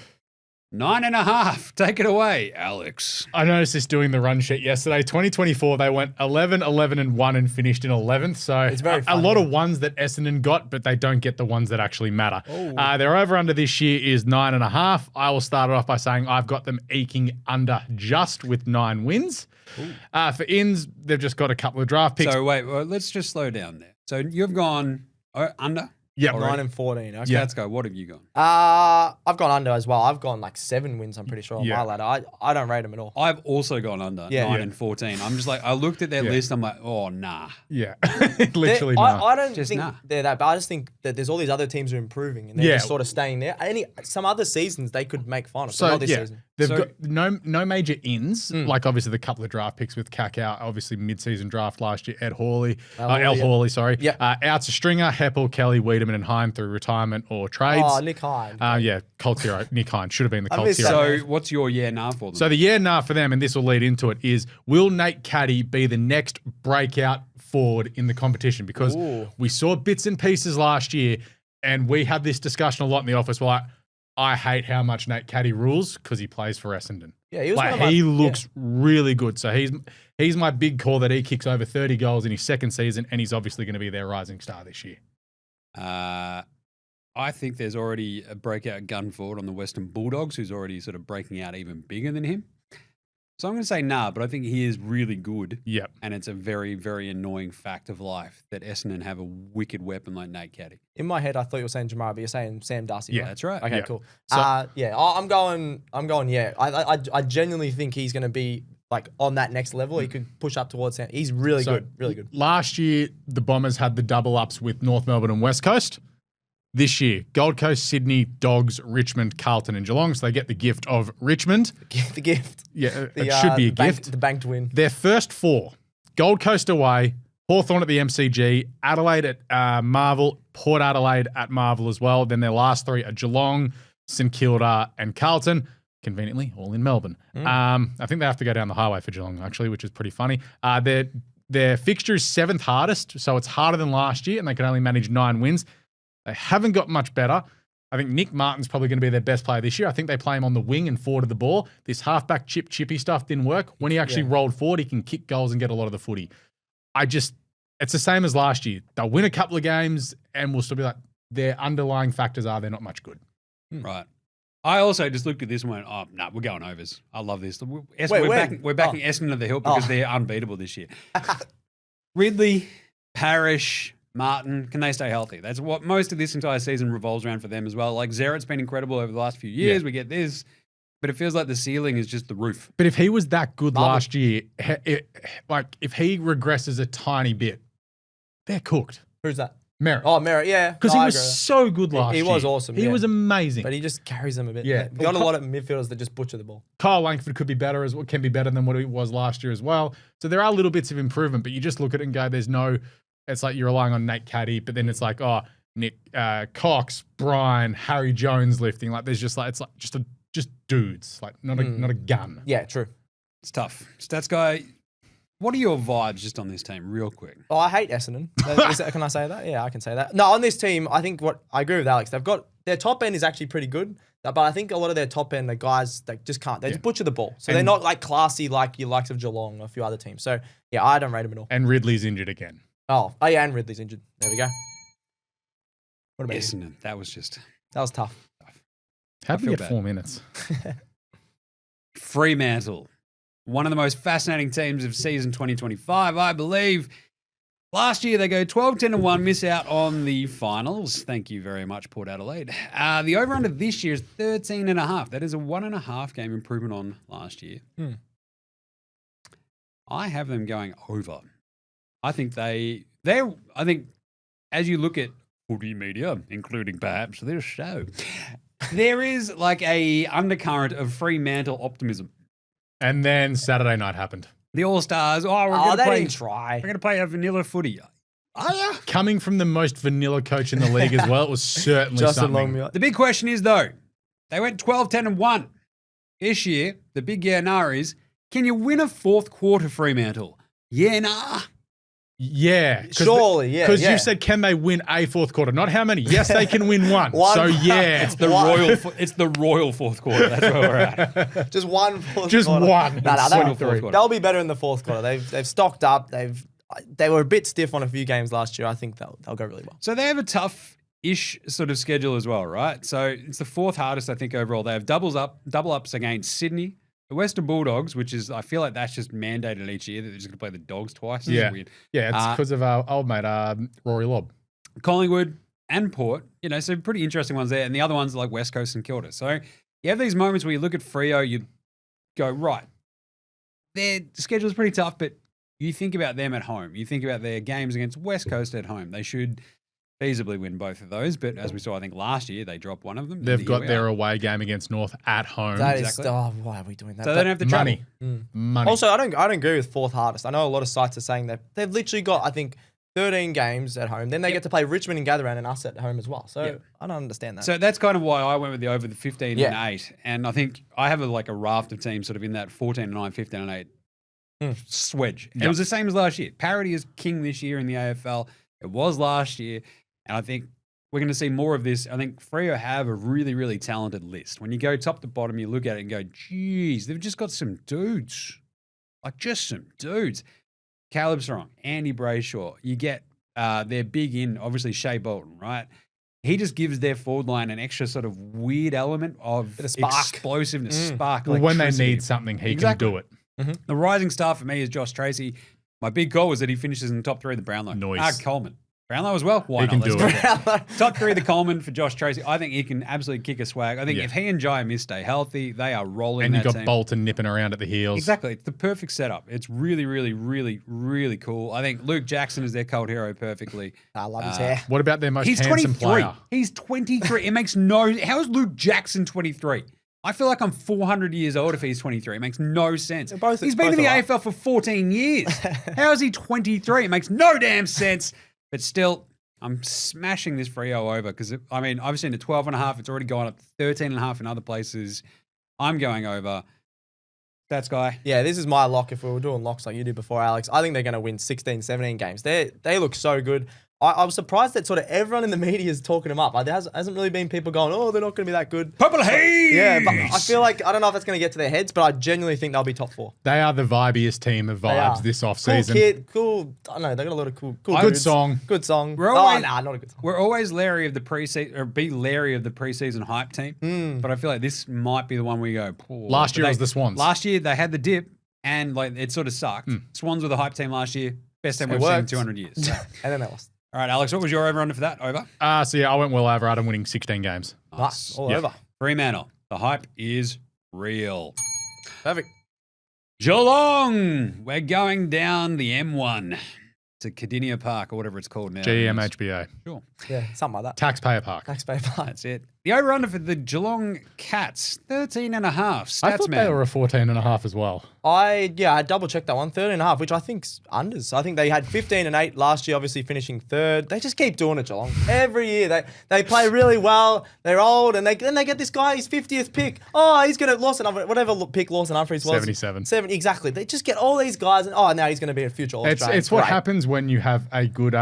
9.5. Take it away, Alex. I noticed this doing the run sheet yesterday. 2024, they went 11, 11, and 1 and finished in 11th. So it's very a funny. lot of ones that Essendon got, but they don't get the ones that actually matter. Their over-under this year is 9.5. I will start it off by saying I've got them eking under just with 9 wins. For ins, they've just got a couple of draft picks. So wait, let's just slow down there. So you've gone under? Yep. 9 and 14. Okay. Yeah. Let's go. What have you gone? I've gone under as well. I've gone like 7 wins, I'm pretty sure, on Yeah. my ladder. I don't rate them at all. I've also gone under 9 and 14. I'm just like, I looked at their list. I'm like, oh, nah. Yeah. Literally I don't Just think nah. they're that, but I just think that there's all these other teams who are improving and they're Yeah. just sort of staying there. Some other seasons they could make finals, but So not this yeah, season. they've So- got no major ins. Like obviously the couple of draft picks with Kakao, obviously mid-season draft last year. Ed Hawley, El Hawley, sorry. Yeah. Out's a Stringer, Heppel, Kelly, Wiedemann, and Hine through retirement or trades. Oh, Nick Hine. Yeah, Colts hero. Nick Hine should have been the Colts missed hero. that. So what's your nah for them? So the nah for them, and this will lead into it, is will Nate Caddy be the next breakout forward in the competition? Because we saw bits and pieces last year, and we had this discussion a lot in the office. We're like, I hate how much Nate Caddy rules because he plays for Essendon. Yeah, he was one like of my- he looks really good. So he's my big call that he kicks over 30 goals in his second season, and he's obviously going to be their rising star this year. I think there's already a breakout gun forward on the Western Bulldogs who's already sort of breaking out even bigger than him. So I'm going to say nah, but I think he is really good. Yep. And it's a very, very annoying fact of life that Essendon have a wicked weapon like Nate Caddy. In my head, I thought you were saying Jamara, but you're saying Sam Darcy. Yeah, right? That's right. Okay, Yeah. cool. So- I'm going. Yeah, I genuinely think he's going to be like on that next level. He could push up towards Sam. He's really So, good, really good. Last year, the Bombers had the double ups with North Melbourne and West Coast. This year, Gold Coast, Sydney, Dogs, Richmond, Carlton, and Geelong. So they get the gift of Richmond. The gift. Yeah, it should be a gift. The banked win. Their first 4, Gold Coast away, Hawthorn at the MCG, Adelaide at Marvel, Port Adelaide at Marvel as well. Then their last 3 are Geelong, St Kilda, and Carlton. Conveniently, all in Melbourne. I think they have to go down the highway for Geelong, actually, which is pretty funny. Their fixture is 7th hardest, so it's harder than last year, and they can only manage 9 wins. They haven't got much better. I think Nick Martin's probably going to be their best player this year. I think they play him on the wing and forward of the ball. This halfback chippy stuff didn't work. When he actually rolled forward, he can kick goals and get a lot of the footy. It's the same as last year. They'll win a couple of games and we'll still be like, their underlying factors are they're not much good. Right. I also just looked at this and went, oh, no, we're going overs. I love this. We're when? backing Essendon of the Hill because they're unbeatable this year. Ridley, Parrish, Martin, can they stay healthy? That's what most of this entire season revolves around for them as well. Like Zerett's been incredible over the last few years. Yeah. We get this, but it feels like the ceiling is just the roof. But if he was that good last year, if he regresses a tiny bit, they're cooked. Who's that? Merritt. Oh, Merritt, yeah. Because No, he I was agree. so good last year. He was awesome. He was amazing. But he just carries them a bit. Yeah. We've got a lot of midfielders that just butcher the ball. Kyle Langford could be better can be better than what he was last year as well. So there are little bits of improvement, but you just look at it and go, it's like you're relying on Nate Caddy, but then it's like, Nick Cox, Brian, Harry Jones lifting. Like there's just like, it's like just dudes, like not a gun. Yeah, true. It's tough. Stats guy, what are your vibes just on this team real quick? Oh, I hate Essendon. Can I say that? Yeah, I can say that. No, on this team, I think I agree with Alex. They've got their top end is actually pretty good, but I think a lot of their top end, the guys that just can't. They just butcher the ball, so they're not like classy like your likes of Geelong or a few other teams. So yeah, I don't rate them at all. And Ridley's injured again. Oh yeah, and Ridley's injured. There we go. What about you? Essendon, that was just That was tough. How did we feel get bad. 4 minutes? Fremantle. One of the most fascinating teams of season 2025, I believe. Last year, they go 12-10-1, miss out on the finals. Thank you very much, Port Adelaide. The over-under this year is 13.5. That is a 1.5 game improvement on last year. I have them going over. I think I think as you look at footy media, including perhaps this show, there is like a undercurrent of Fremantle optimism. And then Saturday night happened. The All-Stars, we're going they to play. didn't try. We're going to play a vanilla footy. Oh, yeah. Coming from the most vanilla coach in the league as well, it was certainly Justin something. Longmuir. The big question is, though, they went 12-10-1. This year, the big nah is, can you win a fourth quarter, Fremantle? Yeah, nah. Yeah. Surely, yeah. Because yeah. you said, can they win a fourth quarter? Not how many. Yes, they can win one. One. So, yeah. It's the royal fourth quarter. That's where we're at. just one fourth Just quarter. one. Royal fourth quarter. They'll be better in the fourth quarter. They've stocked up. They were a bit stiff on a few games last year. I think they'll go really well. So they have a tough-ish sort of schedule as well, right? So it's the fourth hardest, I think, overall. They have double ups against Sydney, the Western Bulldogs, which is, I feel like that's just mandated each year that they're just going to play the Dogs twice. It's Yeah. weird. Yeah, it's because of our old mate, Rory Lobb. Collingwood and Port. So pretty interesting ones there. And the other ones are like West Coast and Kilda. So you have these moments where you look at Freo, you go, right, their schedule's pretty tough, but you think about them at home. You think about their games against West Coast at home. They should feasibly win both of those, but as we saw, I think last year they dropped one of them. They've got their away game against North at home. That is, why are we doing that? So they don't have to travel. Money. Also, I don't agree with fourth hardest. I know a lot of sites are saying that they've literally got, I think, 13 games at home. Then they get to play Richmond and Gatherdown and us at home as well. So I don't understand that. So that's kind of why I went with the over the 15 and 8. And I think I have a raft of teams sort of in that 14 and 9, 15 and 8 swedge. It was the same as last year. Parity is king this year in the AFL. It was last year. And I think we're going to see more of this. I think Freo have a really, really talented list. When you go top to bottom, you look at it and go, geez, they've just got some dudes. Just some dudes. Caleb Strong, Andy Brayshaw. You get their big in, obviously, Shea Bolton, right? He just gives their forward line an extra sort of weird element of explosiveness, spark. Well, when they need something, he can do it. The rising star for me is Josh Tracy. My big goal was that he finishes in the top 3 of the Brownlow. Nice. Coleman. Brownlow as well? Why he not? Can do it. Top 3 of the Coleman for Josh Tracy. I think he can absolutely kick a swag. I think if he and Jai stay healthy, they are rolling and that you got team. Bolton nipping around at the heels. Exactly. It's the perfect setup. It's really, really, really, really cool. I think Luke Jackson is their cult hero perfectly. I love his hair. What about their most He's handsome 23. player? He's 23. It makes no... How is Luke Jackson 23? I feel like I'm 400 years old if he's 23. It makes no sense. He's been in the AFL for 14 years. How is he 23? It makes no damn sense. But still, I'm smashing this Freo over because, I've seen a 12.5. It's already gone up to 13.5 in other places. I'm going over. That's guy. Yeah, this is my lock if we were doing locks like you did before, Alex. I think they're going to win 16, 17 games. They look so good. I was surprised that sort of everyone in the media is talking them up. There hasn't really been people going, oh, they're not going to be that good. Purple Haze! Yeah, but I feel like, I don't know if that's going to get to their heads, but I genuinely think they'll be top 4. They are the vibiest team of vibes this offseason. Cool kid, cool. I don't know, they got a lot of cool Good dudes. song. Good song. Not a good song. We're always leery of the preseason, or be leery of the preseason hype team. But I feel like this might be the one we go, poor. Last year was the Swans. Last year they had the dip, and it sort of sucked. Swans were the hype team last year. Best team we've seen in 200 years. So. And then they lost. All right, Alex, what was your over-under for that? Over? I went well over. I'm winning 16 games. Nice. All over. Fremantle. The hype is real. Perfect. Geelong. We're going down the M1 to Cardinia Park or whatever it's called now. GMHBA. Sure. Yeah, something like that. Taxpayer Park. Taxpayer Park. That's it. The over-under for the Geelong Cats, 13.5. Stats, I thought they were a 14.5 as well. I double-checked that one, 13.5, which I think's unders. I think they had 15 and 8 last year, obviously finishing 3rd. They just keep doing it, Geelong. Every year, they play really well. They're old, and then they get this guy, his 50th pick. Oh, he's going to, whatever pick Lawson Humphries was. 77. 70, exactly. They just get all these guys, and now he's going to be a future All-Australian. It's what happens when you have a good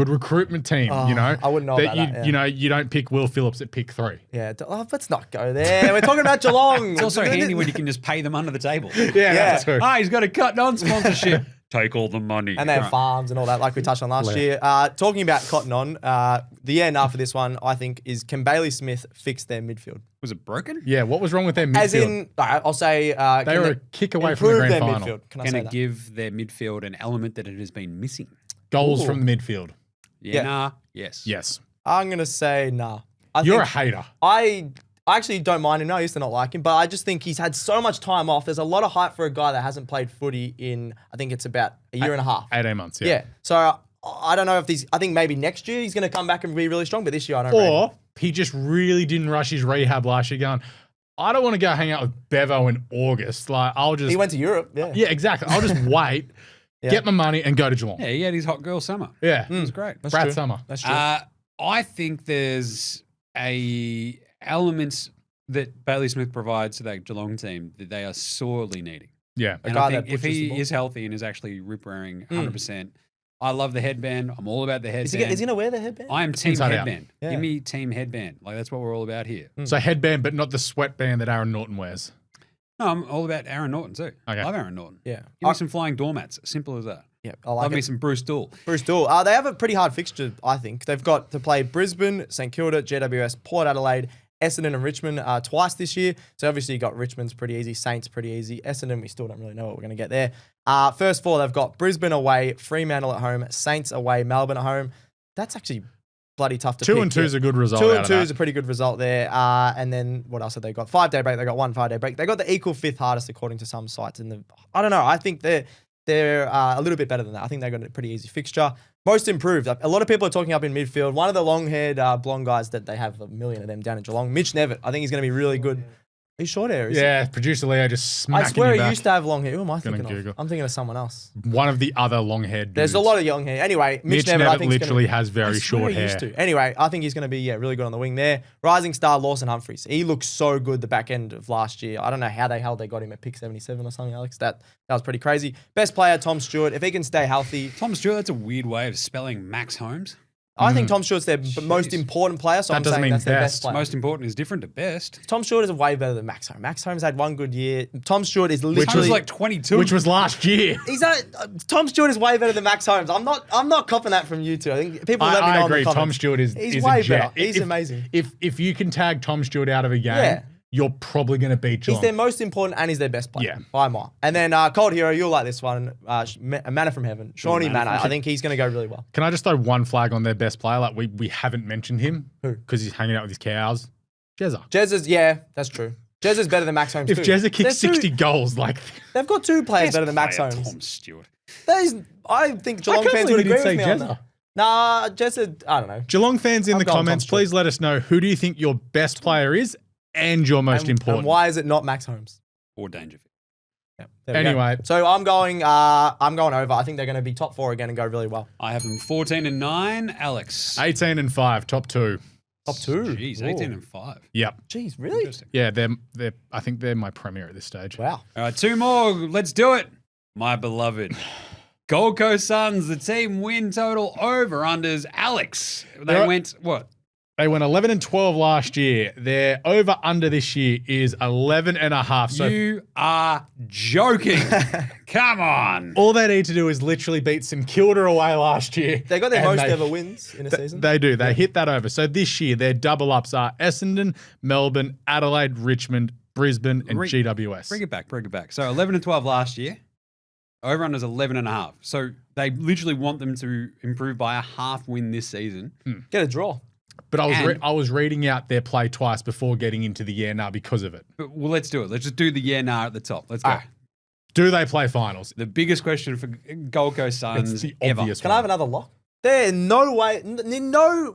recruitment team, I wouldn't know about that. Yeah. You don't pick Will Phillips at pick 3. Yeah, let's not go there. We're talking about Geelong. It's also handy when you can just pay them under the table. Yeah. That's true. He's got a Cotton On sponsorship. Take all the money. And they have farms and all that, like we touched on last year. Talking about Cotton On, the end after this one, I think, is can Bailey Smith fix their midfield? Was it broken? Yeah, what was wrong with their midfield? As in, I'll say... they were a kick away from the grand final. Midfield. Can it give their midfield an element that it has been missing? Goals from the midfield. Yeah. Nah. Yes. Yes. I'm going to say nah. You're a hater. I actually don't mind him. No, I used to not like him, but I just think he's had so much time off. There's a lot of hype for a guy that hasn't played footy in, I think it's about a year and a half. 18 months, yeah. So I don't know if I think maybe next year he's going to come back and be really strong, but this year I don't Or he just really didn't rush his rehab last year going, I don't want to go hang out with Bevo in August. He went to Europe, yeah. Yeah, exactly. I'll just wait, get my money, and go to Geelong. Yeah, he had his hot girl summer. Yeah. It was great. That's Brad true. Summer. That's true. I think there's elements that Bailey Smith provides to that Geelong team that they are sorely needing. Yeah. And I think if he is healthy and is actually rip-wearing 100%, I love the headband. I'm all about the headband. Is he going to wear the headband? I am team Inside out. headband. Yeah. Give me team headband. That's what we're all about here. So headband, but not the sweatband that Aaron Norton wears. No, I'm all about Aaron Norton too. Okay. Love Aaron Norton. Yeah. Give me some flying doormats. Simple as that. Yeah, I like Love it. me some Bruce Dool. Bruce Dool. They have a pretty hard fixture, I think. They've got to play Brisbane, St Kilda, GWS, Port Adelaide, Essendon and Richmond twice this year. So obviously you got Richmond's pretty easy, Saints pretty easy. Essendon, we still don't really know what we're going to get there. First 4, they've got Brisbane away, Fremantle at home, Saints away, Melbourne at home. That's actually bloody tough to 2 pick. and 2 is a good result. 2 out and of 2 that. is a pretty good result there. And then what else have they got? 5-day break. They got 1 5-day break. They got the equal 5th hardest according to some sites. I don't know. I think they're a little bit better than that. I think they got a pretty easy fixture. Most improved. A lot of people are talking up in midfield. One of the long-haired blonde guys that they have a million of them down in Geelong, Mitch Nevitt. I think he's going to be really good. He's short hair, is he? Yeah, producer Leo just I smacking swear you he back. used to have long hair. Who am I thinking Google. of? I'm thinking of someone else. One of the other long-haired dudes. There's a lot of young hair. Anyway, Mitch Nevitt, I think literally has very short hair. Used to. Anyway, I think he's going to be really good on the wing there. Rising star Lawson Humphries. He looks so good the back end of last year. I don't know how the hell they got him at pick 77 or something, Alex. That was pretty crazy. Best player, Tom Stewart. If he can stay healthy. Tom Stewart, that's a weird way of spelling Max Holmes. I think Tom Stewart's their most important player, so That I'm doesn't saying mean that's their best best. player. Most important is different to best. Tom Stewart is way better than Max Holmes. Max Holmes had one good year. Tom Stewart is Which literally was like 22. Which was last year. Tom Stewart is way better than Max Holmes. I'm not copping that from you two. I think people let me know I in the agree. Tom comments. Stewart is He's is way a jet. better. He's amazing. If you can tag Tom Stewart out of a game, Yeah. you're probably going to beat He's Geelong. their most important and he's their best player. Yeah. By a mile. And then Cold Hero, you'll like this one. Manna from Heaven. Shawnee Manna Manna. from I think he's going to go really well. Can I just throw one flag on their best player? Like we haven't mentioned him Who? because he's hanging out with his cows. Jezza. Jez is, yeah, that's true. Jez is better than Max Holmes If too. Jezza kicks There's 60 goals, like They've got 2 players Best better than Max player, Holmes. Tom Stewart. I think Geelong can't fans believe would he agree did with say me on Jezza. that. Nah, Jezza, I don't know. Geelong fans in I'm the going Tom comments, Stewart. please let us know who do you think your best player is and your most important. And why is it not Max Holmes? Or Dangerfield. Yeah, there we go. Anyway. So I'm going over. I think they're going to be top 4 again and go really well. I have them 14 and 9. Alex. 18 and 5, top 2. Top 2. Jeez, 18 and 5. Yep. Jeez, really? Interesting. Yeah, I think they're my premier at this stage. Wow. All right, 2 more. Let's do it. My beloved Gold Coast Suns, the team win total over unders. Alex, they went what? They went 11 and 12 last year. Their over under this year is 11 and a half. So You are joking. Come on. all they need to do is literally beat St Kilda away last year. They got their and most ever wins in a season. They do. They hit that over. So this year, their double ups are Essendon, Melbourne, Adelaide, Richmond, Brisbane, and GWS. Bring it back. So 11 and 12 last year. Over under is 11 and a half. So they literally want them to improve by a half win this season. Get a draw. But I was reading out their play twice before getting into the yeah nah because of it. But, well, let's do it. Let's just do the yeah nah at the top. Let's go. Ah. Do they play finals? The biggest question for Gold Coast Suns It's the ever. obvious Can I have another lock? There in no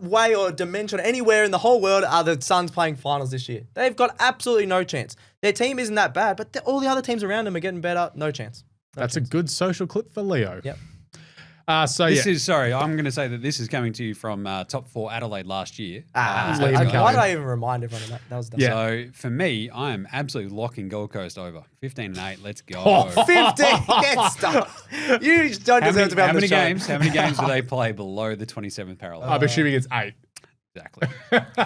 way or dimension anywhere in the whole world are the Suns playing finals this year. They've got absolutely no chance. Their team isn't that bad, but all the other teams around them are getting better. No chance. That's a good social clip for Leo. Yep. This is, sorry, I'm going to say that this is coming to you from top 4 Adelaide last year. Why McAllion. did I even remind everyone of that? That was dumb. Yeah. So for me, I am absolutely locking Gold Coast over. 15 and 8, let's go. 15. Get stuff. You don't deserve to be on the show. How many games do they play below the 27th parallel? I'm assuming it's 8. Exactly.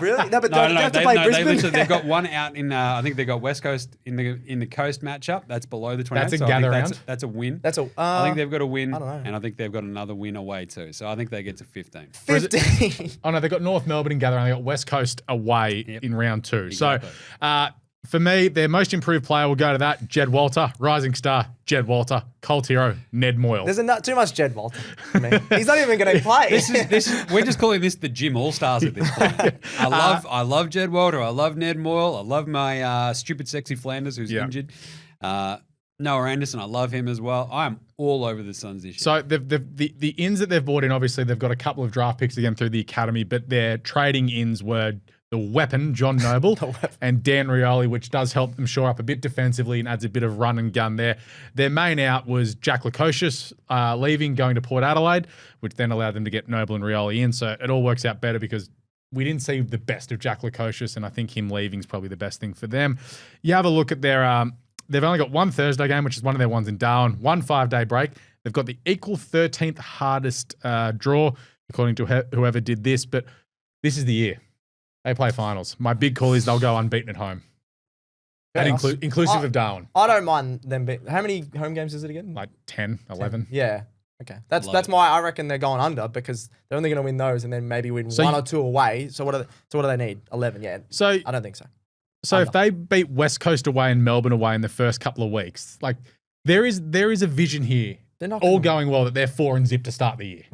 Really? No, but don't you have to play Brisbane? They've got one out in. I think they've got West Coast in the Coast matchup. That's below the 28th. That's a so I think gather round. That's a win. I I think they've got a win, I don't know. and I think they've got another win away too. So I think they get to 15. 15. Oh no, they've got North Melbourne in gathering. They got West Coast away in round 2. Exactly. So for me, their most improved player will go to that. Jed Walter, rising star. Jed Walter, cult hero. Ned Moyle. There's too much Jed Walter for me. He's not even going to play. This is we're just calling this the gym all stars at this point. I love Jed Walter. I love Ned Moyle. I love my stupid sexy Flanders who's injured. Noah Anderson, I love him as well. I am all over the Suns this year. So the ins that they've brought in, obviously they've got a couple of draft picks again through the academy, but their trading ins were the weapon, John Noble, and Dan Rioli, which does help them shore up a bit defensively and adds a bit of run and gun there. Their main out was Jack Lukosius leaving, going to Port Adelaide, which then allowed them to get Noble and Rioli in. So it all works out better because we didn't see the best of Jack Lukosius, and I think him leaving is probably the best thing for them. You have a look at their they've only got one Thursday game, which is one of their ones in Darwin, one 5-day break. They've got the equal 13th hardest draw, according to whoever did this, but this is the year. They play finals. My big call is they'll go unbeaten at home. And inclusive of Darwin. I don't mind them. How many home games is it again? Like 10, 11. Yeah. Okay. That's why I reckon they're going under, because they're only going to win those and then maybe win one or two away. So what do they need? 11. Yeah. So I don't think so. So if they beat West Coast away and Melbourne away in the first couple of weeks, like there is a vision here. They're not all going well that they're 4 and zip to start the year.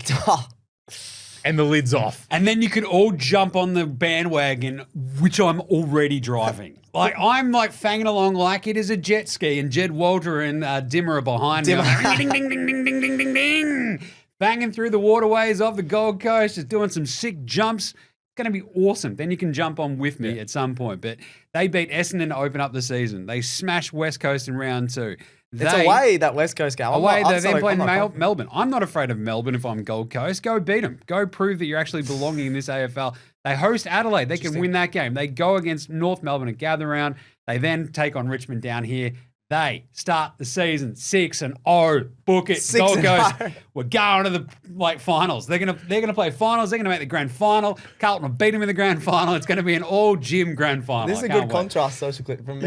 and the lid's off. And then you could all jump on the bandwagon, which I'm already driving. Like, I'm like fanging along like it is a jet ski, and Jed Walter and Dimmer are behind me. Like, ding, ding, ding, ding, ding, ding, ding, ding. Banging through the waterways of the Gold Coast, just doing some sick jumps. It's going to be awesome. Then you can jump on with me at some point. But they beat Essendon to open up the season. They smashed West Coast in round 2. It's away, that West Coast game. They then played Melbourne. I'm not afraid of Melbourne if I'm Gold Coast. Go beat them. Go prove that you're actually belonging in this AFL. They host Adelaide. They can win that game. They go against North Melbourne and gather round. They then take on Richmond down here. They start the season 6-0. Book it. Gold Coast. We're going to the finals. They're gonna play finals. They're gonna make the grand final. Carlton will beat them in the grand final. It's gonna be an all Jim grand final. This is a good contrast social clip from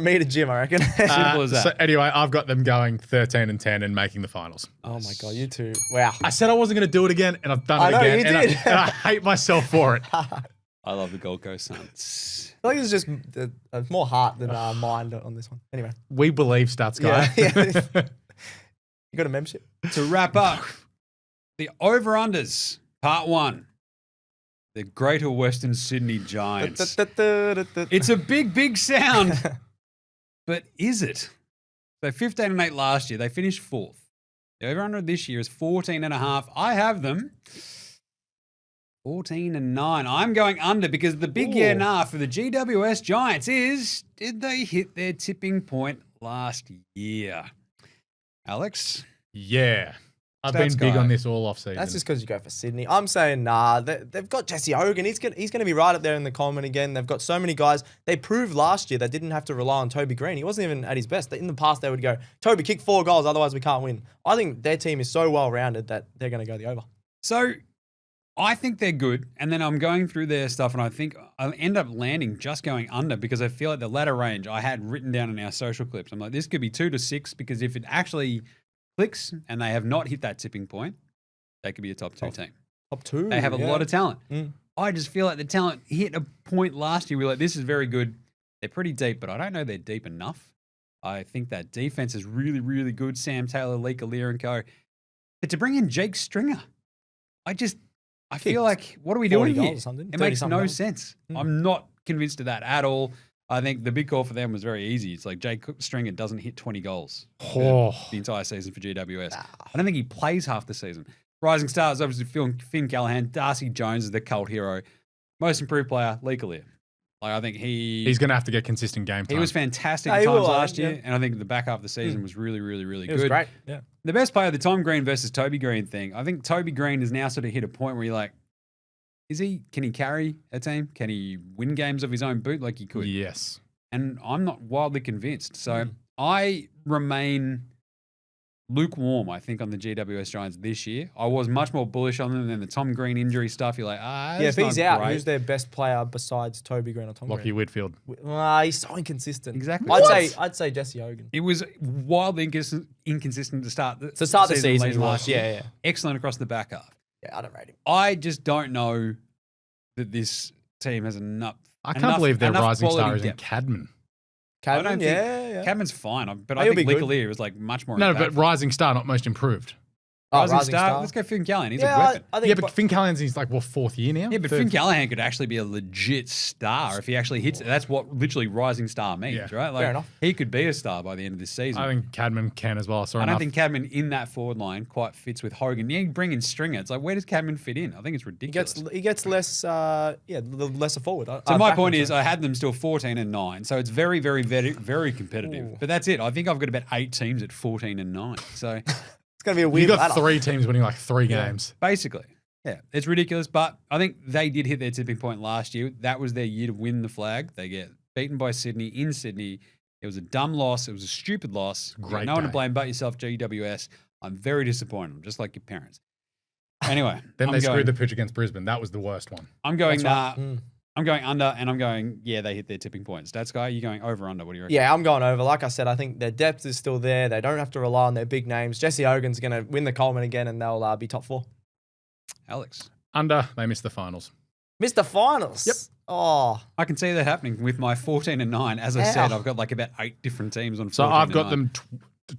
me to Jim, I reckon. Simple as that. So anyway, I've got them going 13-10 and making the finals. Oh my God, you two! Wow. I said I wasn't going to do it again, and I've done it again. You did. And I hate myself for it. I love the Gold Coast Suns. I think it's just more heart than mind on this one. Anyway. We believe, Stats Guy. Yeah. You got a membership? To wrap up, the over-unders, part 1. The Greater Western Sydney Giants. It's a big, big sound, but is it? So 15-8 last year. They finished 4th. The over-under this year is 14.5. I have them 14-9. I'm going under because the big year nah for the GWS Giants is, did they hit their tipping point last year? Alex? Yeah. I've been big on this all off season. That's just because you go for Sydney. I'm saying nah. They've got Jesse Hogan. He's going to be right up there in the Coleman again. They've got so many guys. They proved last year they didn't have to rely on Toby Green. He wasn't even at his best. In the past, they would go, Toby, kick 4 goals, otherwise we can't win. I think their team is so well-rounded that they're going to go the over. So I think they're good, and then I'm going through their stuff, and I think I'll end up landing just going under because I feel like the latter range I had written down in our social clips. I'm like, this could be 2 to 6 because if it actually clicks and they have not hit that tipping point, they could be a top 2 team. Top 2. They have a lot of talent. I just feel like the talent hit a point last year. We're like, this is very good. They're pretty deep, but I don't know they're deep enough. I think that defense is really, really good. Sam Taylor, Lee Collier and co. But to bring in Jake Stringer, I feel like, what are we doing here? It makes no sense. I'm not convinced of that at all. I think the big call for them was very easy. It's like Jake Stringer doesn't hit 20 goals the entire season for GWS. I don't think he plays half the season. Rising stars, obviously Finn Callahan. Darcy Jones is the cult hero. Most improved player, Lee Collier. Like, I think he's going to have to get consistent game time. He was fantastic at times last year, and I think the back half of the season was really, really, really good. It was great, yeah. The best player, the Tom Green versus Toby Green thing, I think Toby Green has now sort of hit a point where you're like, can he carry a team? Can he win games of his own boot like he could? Yes. And I'm not wildly convinced. So I remain lukewarm, I think, on the GWS Giants this year. I was much more bullish on them than the Tom Green injury stuff. You're like, if he's out, who's their best player besides Toby Green or Tom Green? Lockie Whitfield. He's so inconsistent. Exactly. I'd say Jesse Hogan. It was wildly inconsistent to start the season last year. Yeah. Excellent across the back half. Yeah, I don't rate him. I just don't know that this team has enough. I can't believe their rising star is in depth. Cadman. Cadman, Cadman's fine, but I think Lee Collier is like much more. No, but rising star, not most improved. Rising star. Let's go Finn Callahan. He's a weapon. But Finn Callahan's he's like, 4th year now? Yeah, but Finn Callahan could actually be a legit star if he actually hits it. That's what literally rising star means, right? Like, fair enough. He could be a star by the end of this season. I think Cadman can as well. I don't think Cadman in that forward line quite fits with Hogan. You bring in Stringer. It's like, where does Cadman fit in? I think it's ridiculous. He gets less, lesser forward. So my point is, I had them still 14-9. So it's very, very, very, very competitive. But that's it. I think I've got about 8 teams at 14-9. So it's going to be a weird. You got 3 teams winning like 3 games. Basically. Yeah, it's ridiculous. But I think they did hit their tipping point last year. That was their year to win the flag. They get beaten by Sydney in Sydney. It was a dumb loss. It was a stupid loss. Great no one to blame but yourself, GWS. I'm very disappointed. I'm just like your parents. Anyway. Then they screwed the pitch against Brisbane. That was the worst one. I'm going I'm going under, and I'm going, they hit their tipping point. Stats guy, you going over, under? What do you reckon? Yeah, I'm going over. Like I said, I think their depth is still there. They don't have to rely on their big names. Jesse Hogan's going to win the Coleman again, and they'll be top 4. Alex? Under, they missed the finals. Missed the finals? Yep. Oh. I can see that happening with my 14-9. As I said, I've got like about 8 different teams on 14-9. So I've got them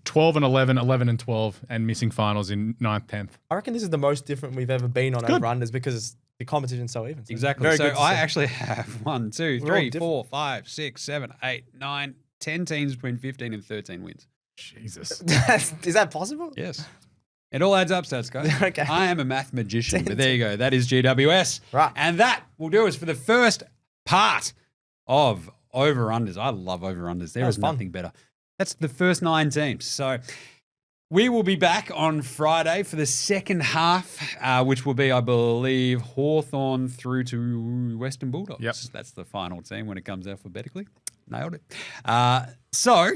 12 and 11, 11 and 12, and missing finals in 9th, 10th. I reckon this is the most different we've ever been on over-unders because the competition's so even. So Exactly. very So good to I see. actually have 1, 2, We're all 3, different. 4, 5, 6, 7, 8, 9, 10 teams between 15 and 13 wins. Jesus. Is that possible? Yes. It all adds up, stats guys. Okay. I am a math magician, but there you go. That is GWS. Right. And that will do us for the first part of over-unders. I love over-unders. There That was is fun. nothing better. That's the first 9 teams. So we will be back on Friday for the second half, which will be, I believe, Hawthorn through to Western Bulldogs. Yep. That's the final team when it comes alphabetically. Nailed it. So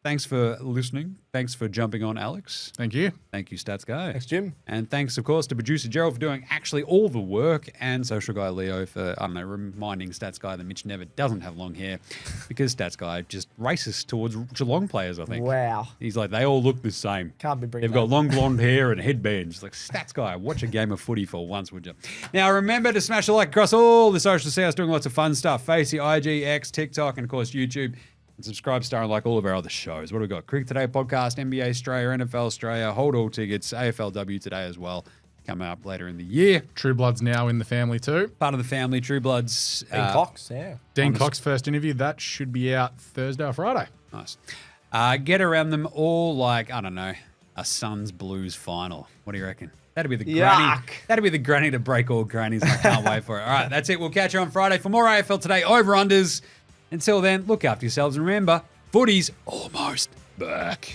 thanks for listening. Thanks for jumping on, Alex. Thank you. Thank you, Stats Guy. Thanks, Jim. And thanks, of course, to producer Gerald for doing actually all the work, and social guy Leo for, I don't know, reminding Stats Guy that Mitch never doesn't have long hair because Stats Guy just races towards Geelong players, I think. Wow. He's like, they all look the same. Can't be bringing They've got long blonde hair and headbands. Like, Stats Guy, watch a game of footy for once, would you? Now, remember to smash a like across all the socials. See us doing lots of fun stuff. Facey, IG, X, TikTok, and, of course, YouTube. And subscribe, star, and like all of our other shows. What do we got? Cricket Today podcast, NBA Australia, NFL Australia, hold all tickets, AFLW Today as well. Come up later in the year. True Blood's now in the family too. Part of the family, True Bloods. Dean Cox, yeah. Dean Cox first interview. That should be out Thursday or Friday. Nice. Get around them all like, I don't know, a Suns Blues final. What do you reckon? That'd be the granny. Yuck. That'd be the granny to break all grannies. I can't wait for it. All right, that's it. We'll catch you on Friday for more AFL Today over-unders. Until then, look after yourselves and remember, footy's almost back.